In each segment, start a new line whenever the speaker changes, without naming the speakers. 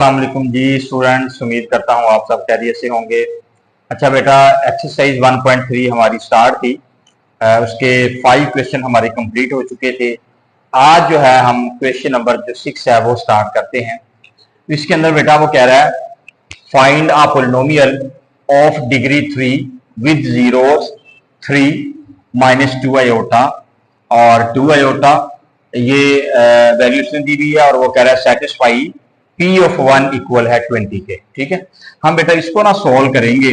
अस्सलामुअलैकुम जी स्टूडेंट्स, उम्मीद करता हूँ आप सब खैरियत से होंगे। अच्छा बेटा, एक्सरसाइज 1.3 हमारी स्टार्ट थी। उसके 5 क्वेश्चन हमारे कंप्लीट हो चुके थे। आज जो है हम क्वेश्चन नंबर जो 6 है वो स्टार्ट करते हैं। इसके अंदर बेटा वो कह रहा है find a polynomial of degree 3 with zeros 3 -2 iota और 2 आयोटा, ये वैल्यू उसने दी हुई है और वो कह रहा है सेटिस्फाई P ऑफ 1 इक्वल है 20 के। ठीक है, हम बेटा इसको ना सोल्व करेंगे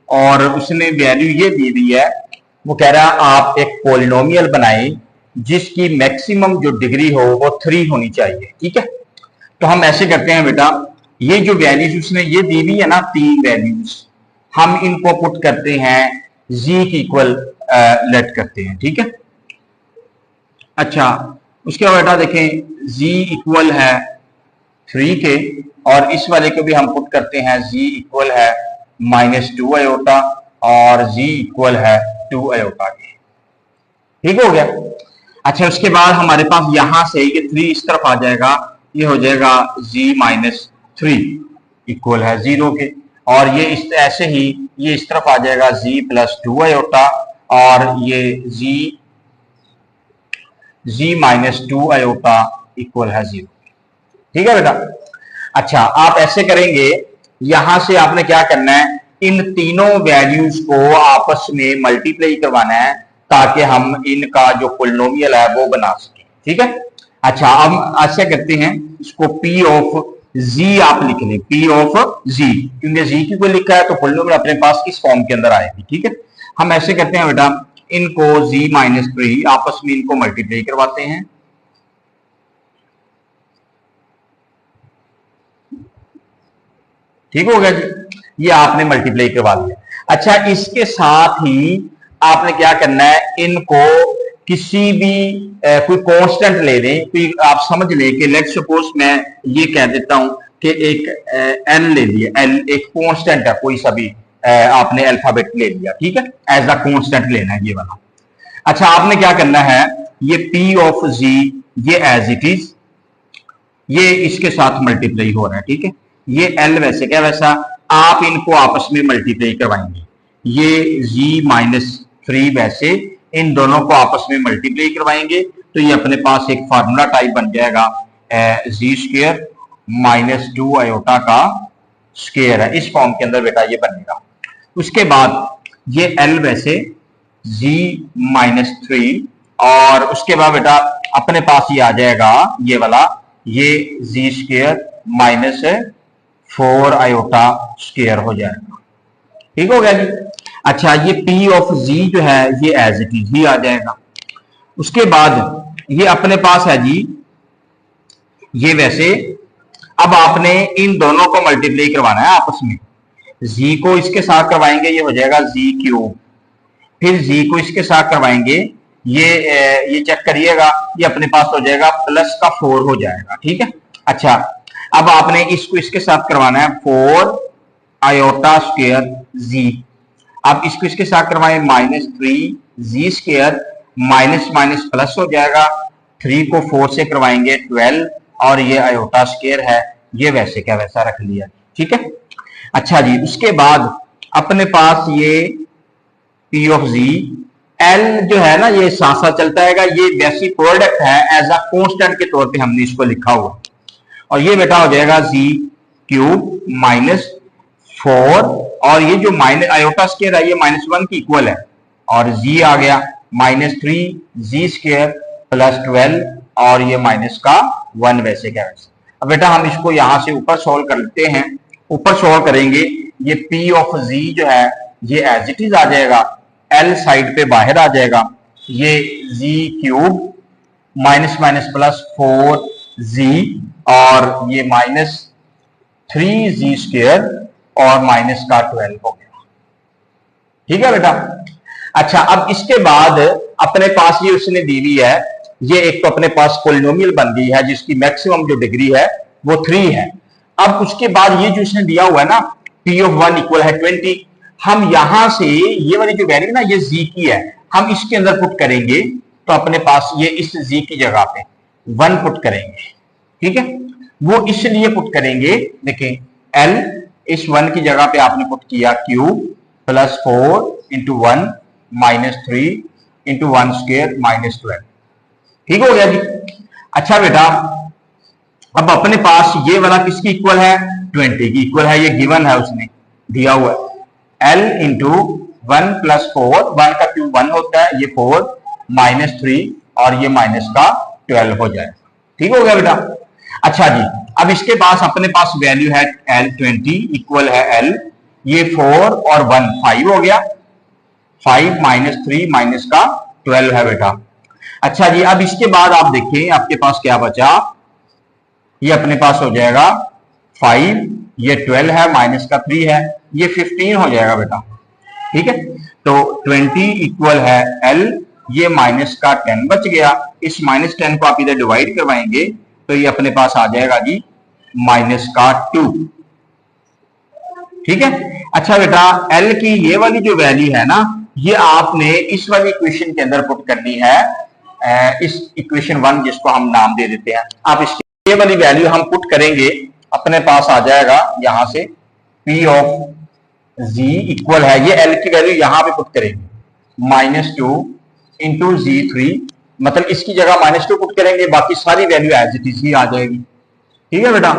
और उसने वैल्यू ये दी हुई है। वो कह रहा है आप एक पॉलिनोमियल बनाएं जिसकी मैक्सिमम जो डिग्री हो वो 3 होनी चाहिए। ठीक है, तो हम ऐसे करते हैं बेटा, ये जो वैल्यूज उसने ये दी हुई है ना, 3 वैल्यूज, हम इनको पुट करते हैं जी की इक्वल लेट करते हैं। ठीक है, अच्छा उसके बाद बेटा देखें जी इक्वल है 3 के और इस वाले को भी हम पुट करते हैं जी इक्वल है -2 आयोटा और जी इक्वल है 2 आयोटा के। ठीक हो गया। अच्छा उसके बाद हमारे पास यहां से ये 3 इस तरफ आ जाएगा, ये हो जाएगा g-3 इक्वल है 0 के और ये इस ऐसे ही ये इस तरफ आ जाएगा g+2 आयोटा और ये g-2 आयोटा इक्वल है 0। ठीक है बेटा। अच्छा आप ऐसे करेंगे, यहां से आपने क्या करना है, इन तीनों वैल्यूज को आपस में मल्टीप्लाई करवाना है ताकि हम इनका जो पॉलिनोमियल है वो बना सकें। ठीक है, अच्छा हम ऐसे करते हैं, इसको P ऑफ Z आप लिख लें, P ऑफ Z, क्योंकि Z की कोई लिखा है तो पॉलिनोमियल अपने पास इस फॉर्म के अंदर आएगी। ठीक है, हम ऐसे करते हैं बेटा, इनको Z-3 आपस में इनको मल्टीप्लाई करवाते हैं। ठीक हो गया जी, ये आपने मल्टीप्लाई करवा लिया। अच्छा इसके साथ ही आपने क्या करना है, इनको किसी भी कोई कांस्टेंट ले लें, कोई आप समझ लें कि लेट्स सपोज मैं ये कह देता हूं कि एक एल ले लिया, एल एक कांस्टेंट है, कोई सा भी आपने अल्फाबेट ले लिया। ठीक है, एज अ कांस्टेंट लेना है ये वाला। अच्छा आपने क्या करना है, ये P ऑफ Z ये एज इट इज, ये इसके साथ मल्टीप्लाई हो रहा है। ठीक है, ये L वैसे क्या वैसा, आप इनको आपस में मल्टीप्लाई करवाएंगे, ये g-3 वैसे इन दोनों को आपस में मल्टीप्लाई करवाएंगे तो ये अपने पास एक फार्मूला टाइप बन जाएगा, z² -2 आयोटा का स्क्वायर है, इस फॉर्म के अंदर बेटा ये बनेगा। उसके बाद ये L वैसे g-3 और उसके बाद बेटा अपने पास ये आ जाएगा ये वाला, ये z² -4 आयोटा स्क्वायर हो जाएगा। ठीक हो गया जी। अच्छा ये P ऑफ Z जो है ये एज इट इज ही आ जाएगा। उसके बाद ये अपने पास है जी ये वैसे, अब आपने इन दोनों को मल्टीप्लाई करवाना है आपस में, Z को इसके साथ करवाएंगे ये हो जाएगा z³, फिर Z को इसके साथ करवाएंगे ये चेक करिएगा, ये अपने पास हो जाएगा +4 हो जाएगा। ठीक है, अच्छा अब आपने इसको इसके साथ करवाना है 4 आयोटा स्क्वायर Z, अब इसको इसके साथ करवाएं -3 Z² माइनस माइनस प्लस हो जाएगा, 3 को 4 से करवाएंगे 12 और ये आयोटा स्क्वायर है, ये वैसे क्या वैसा रख लिया। ठीक है, अच्छा जी उसके बाद अपने पास ये P ऑफ Z, L जो है ना ये साथ साथ चलता है, ये वैसी प्रोडक्ट है, एज अ कांस्टेंट के तौर पे हमने इसको लिखा हुआ और ये बेटा हो जाएगा z³ -4 और ये जो माइनस आयोटा स्क्वायर है ये -1 की इक्वल है और z आ गया -3 z² +12 और ये -1 वैसे क्या वैसे। अब बेटा हम इसको यहां से ऊपर सोल्व कर लेते हैं, ऊपर सोल्व करेंगे, ये P ऑफ Z जो है ये एज इट इज आ जाएगा, L साइड पे बाहर आ जाएगा, ये z³ -4z और ये -3z² और -12 हो गया। ठीक है बेटा। अच्छा अब इसके बाद अपने पास ये उसने दी हुई है, ये एक तो अपने पास पॉलिनोमियल बन गई है जिसकी मैक्सिमम जो डिग्री है वो 3 है। अब उसके बाद ये जो उसने दिया हुआ है ना P ऑफ 1 इक्वल है 20, हम यहां से ये वाली जो वैल्यू ना ये Z की है, हम इसके अंदर पुट करेंगे तो अपने पास ये इस Z की जगह पे 1 पुट करेंगे। ठीक है, वो इसलिए पुट करेंगे, देखें L इस 1 की जगह पे आपने पुट किया Q plus 4 into 1 minus 3 into 1 square minus 12। ठीक हो गया जी। अच्छा बेटा, अब अपने पास ये वाला किसकी इक्वल है, 20 की इक्वल है, ये गिवन है, उसने दिया हुआ है। L इंटू 1 प्लस 4, 1 का क्यूब 1 होता है, ये 4 माइनस 3 और ये माइनस का 12 हो जाएगा। ठीक हो गया बेटा। अच्छा जी, अब इसके पास अपने पास वैल्यू है L 20 इक्वल है L, ये 4 और 1 5 हो गया, 5 माइनस 3 माइनस का 12 है बेटा। अच्छा जी, अब इसके बाद आप देखें आपके पास क्या बचा, ये अपने पास हो जाएगा 5, ये 12 है, माइनस का 3 है, ये 15 हो जाएगा बेटा। ठीक है, तो 20 इक्वल है L, ये माइनस का 10 बच गया, इस माइनस 10 को आप इधर डिवाइड करवाएंगे तो ये अपने पास आ जाएगा जी माइनस का 2। ठीक है। अच्छा बेटा, L की ये वाली जो वैल्यू है ना, ये आपने इस वाली इक्वेशन के अंदर पुट करनी है, इस इक्वेशन 1 जिसको हम नाम दे देते हैं। आप इसकी ये वाली वैल्यू हम पुट करेंगे, अपने पास आ जाएगा यहां से P ऑफ Z इक्वल है, ये L की वैल्यू यहां पे पुट करेंगे -2 इंटू Z3, मतलब इसकी जगह -2 पुट करेंगे, बाकी सारी वैल्यू एज इट इज ही आ जाएगी। ठीक है बेटा,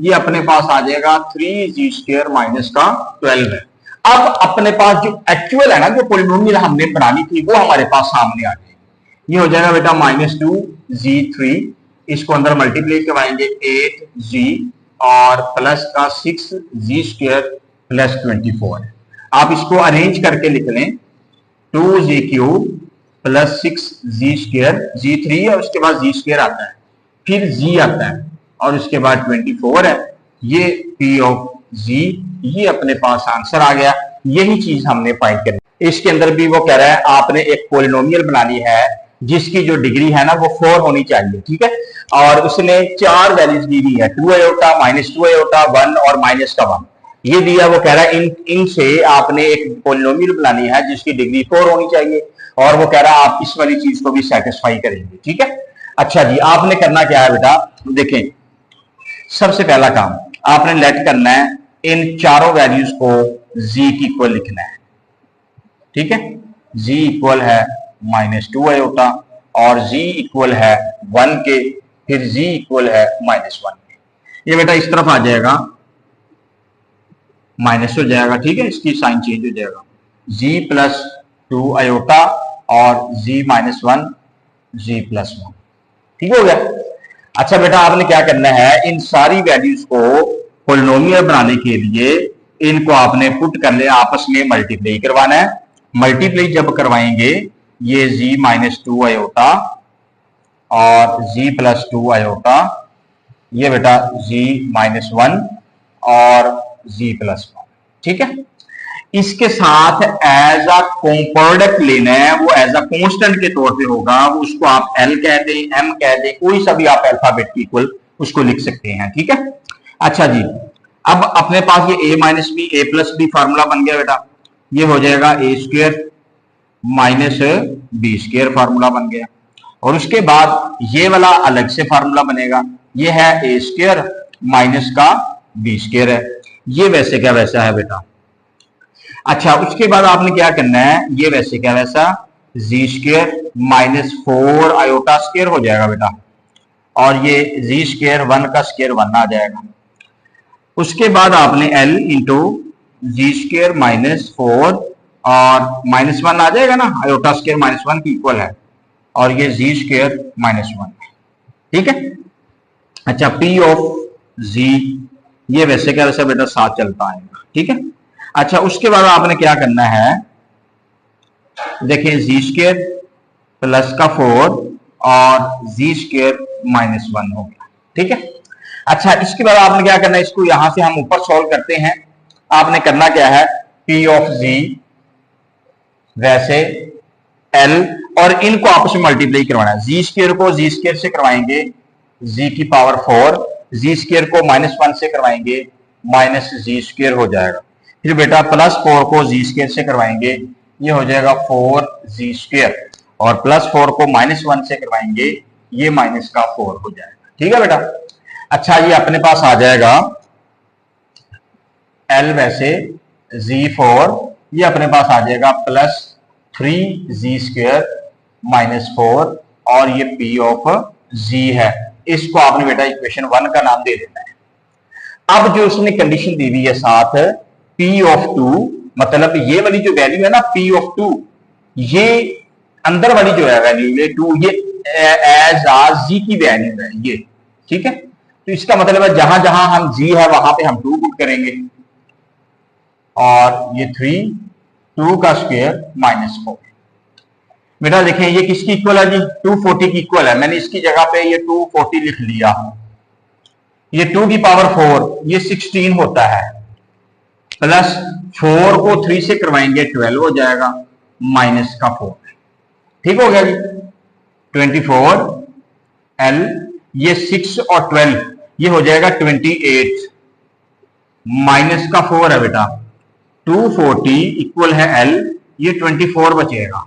ये अपने पास आ जाएगा 3z² माइनस का 12 है। अब अपने पास जो एक्चुअल है ना, जो पॉलिनोमियल हमने बनानी थी, वो हमारे पास सामने आ जाएगी। ये हो जाएगा बेटा -2z3, इसको अंदर मल्टीप्लाई करवाएंगे 8z और प्लस का 6z² प्लस 24। आप इसको अरेंज करके लिख लें, 2z³ प्लस 6z², z3 है, उसके बाद z² आता है, फिर z आता है और उसके बाद 24 है, ये P ऑफ Z, ये अपने पास आंसर आ गया। यही चीज हमने फाइंड करनी। इसके अंदर भी वो कह रहा है आपने एक पॉलिनोमियल बनानी है जिसकी जो डिग्री है ना वो 4 होनी चाहिए। ठीक है, और उसने 4 वैल्यूज दी हुई है, 2 आयोटा, -2 आयोटा, 1 और माइनस का 1, ये दिया। वो कह रहा है इनसे आपने एक पॉलिनोमियल बनानी है जिसकी डिग्री 4 होनी चाहिए, और वो कह रहा है आप इस वाली चीज को भी सेटिस्फाई करेंगे। ठीक है। अच्छा जी, आपने करना क्या है बेटा, देखें सबसे पहला काम आपने लेट करना है, इन चारों वैल्यूज को Z की इक्वल लिखना है। ठीक है, Z इक्वल है -2 आयोटा और Z इक्वल है 1 के, फिर Z इक्वल है -1 के। ये बेटा इस तरफ आ जाएगा, माइनस हो जाएगा। ठीक है, इसकी साइन चेंज हो जाएगा, Z प्लस 2 आयोटा और Z -1, Z प्लस 1। ठीक हो गया। अच्छा बेटा, आपने क्या करना है, इन सारी वैल्यूज को पॉलिनोमियल बनाने के लिए इनको आपने पुट कर ले, आपस में मल्टीप्लाई करवाना है। मल्टीप्लाई जब करवाएंगे, ये Z -2 आयोटा और Z प्लस 2 आयोटा, ये बेटा Z -1 और Z प्लस 1। ठीक है, इसके साथ एज अ कॉम्पोनेंट लेना है, वो एज अ कांस्टेंट के तौर पे होगा, वो उसको आप L कह दें, M कह दें, कोई सा भी आप अल्फाबेट की इक्वल उसको लिख सकते हैं। ठीक है। अच्छा जी, अब अपने पास ये a-b a+b फार्मूला बन गया बेटा, ये हो जाएगा a² -b² फार्मूला बन गया, और उसके बाद ये वाला अलग से फार्मूला बनेगा, ये है a² माइनस का b² है, ये वैसे क्या वैसा है बेटा। अच्छा, उसके बाद आपने क्या करना है, ये वैसे क्या वैसा z² -4 आयोटा स्क्वायर हो जाएगा बेटा, और ये z² 1 का स्क्वायर 1 आ जाएगा। उसके बाद आपने L इंटू z² -4 और -1 आ जाएगा ना, आयोटा स्क्वायर -1 की इक्वल है, और ये z² -1। ठीक है। अच्छा, P ऑफ Z, ये वैसे क्या वैसा बेटा साथ चलता है। ठीक है। अच्छा, उसके बाद आपने क्या करना है, देखिए z² प्लस का 4 और z² -1 हो गया। ठीक है। अच्छा, इसके बाद आपने क्या करना है, इसको यहां से हम ऊपर सॉल्व करते हैं। आपने करना क्या है, P ऑफ Z वैसे L, और इनको आपस में मल्टीप्लाई करवाना है। z² को z² से करवाएंगे z की पावर 4, z² को -1 से करवाएंगे -z² हो जाएगा। फिर बेटा +4 को z² से करवाएंगे, ये हो जाएगा 4z², और +4 को -1 से करवाएंगे, ये -4 हो जाएगा। ठीक है बेटा। अच्छा ये अपने पास आ जाएगा L वैसे Z4, ये अपने पास आ जाएगा प्लस 3Z² -4, और ये P ऑफ Z है। इसको आपने बेटा इक्वेशन 1 का नाम दे देना है। अब जो उसने कंडीशन दी हुई है साथ P ऑफ 2, मतलब ये वाली जो वैल्यू है ना P ऑफ 2, ये अंदर वाली जो है वैल्यू ये 2, ये एज आ Z की वैल्यू है ये, ठीक है। तो इसका मतलब है जहां जहां हम Z है वहां पे हम 2 पुट करेंगे, और ये 3 2 का स्क्वायर -4। बेटा देखें ये किसकी इक्वल है जी, 240 की इक्वल है। मैंने इसकी जगह पे ये 240 लिख लिया। ये 2 की पावर 4 ये 16 होता है, प्लस 4 को 3 से करवाएंगे 12 हो जाएगा, माइनस का 4, ठीक हो गया जी। 24 L, ये 6 और 12 ये हो जाएगा 28, माइनस का 4 है बेटा। 240 इक्वल है L, ये 24 बचेगा।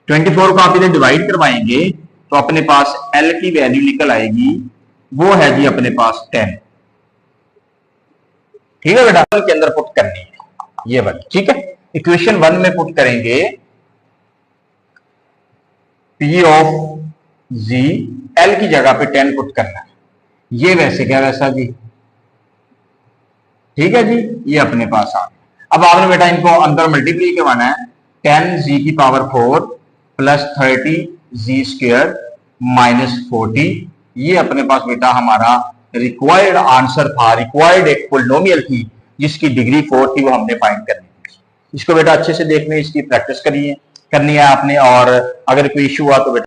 24 को आप इधर डिवाइड करवाएंगे तो अपने पास L की वैल्यू निकल आएगी, वो है जी अपने पास 10, ठीक है बेटा। के अंदर पुट करनी है ये वाली, ठीक है। इक्वेशन 1 में पुट करेंगे P ऑफ Z, L की जगह पे 10 पुट करना है। ये वैसे क्या वैसा जी, ठीक है जी। ये अपने पास आ गया। अब आपने बेटा इनको अंदर मल्टीप्लाई करवाना है। 10Z की पावर 4 प्लस 30Z² -40, ये अपने पास बेटा हमारा रिक्वायर्ड आंसर था, रिक्वायर्ड एक पोलिनोमियल थी जिसकी डिग्री 4 थी, वो हमने फाइंड करनी थी। इसको बेटा अच्छे से देखने, इसकी प्रैक्टिस करनी है आपने, और अगर कोई इशू हुआ तो बेटा